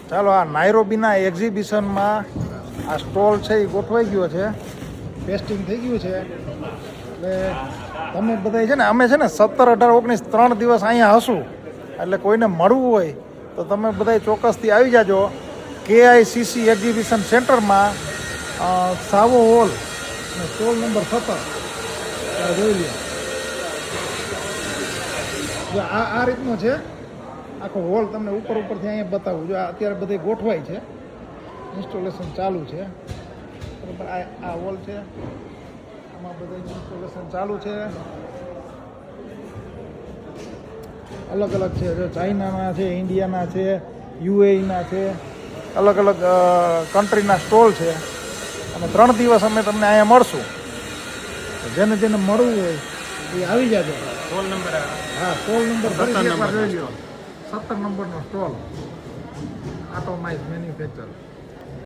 ચાલો આ નાયરોબીના એક્ઝિબિશનમાં આ સ્ટોલ છે એ ગોઠવાઈ ગયો છે, ટેસ્ટિંગ થઈ ગયું છે. એટલે તમે બધા છે ને, અમે છે ને 17, 18, 19 3 દિવસ અહીંયા હશું. એટલે કોઈને મળવું હોય તો તમે બધા ચોક્કસથી આવી જાજો KICC એક્ઝિબિશન સેન્ટરમાં, સાવો હોલ, સ્ટોલ નંબર 17 જોઈ લો. જો આ રીતનો છે આખો હોલ, તમને ઉપરથી અહીંયા બતાવું. જો અત્યારે બધે ગોઠવાય છે, ઇન્સ્ટોલેશન ચાલુ છે, બરાબર. આ હોલ છે, આમાં બધા ઇન્સ્ટોલેશન ચાલુ છે. અલગ અલગ છે, જો ચાઇનાના છે, ઇન્ડિયાના છે, UAEના છે, અલગ અલગ કન્ટ્રીના સ્ટોલ છે. અને 3 દિવસ અમે તમને અહીંયા મળશું. જેને જેને મળવું હોય એ આવી જાજો. સ્ટોલ નંબર, હા, સ્ટોલ નંબર 17 જોઈ લો. 17 નંબરનો સ્ટોલ, આટોમાઇઝ મેન્યુફેક્ચર.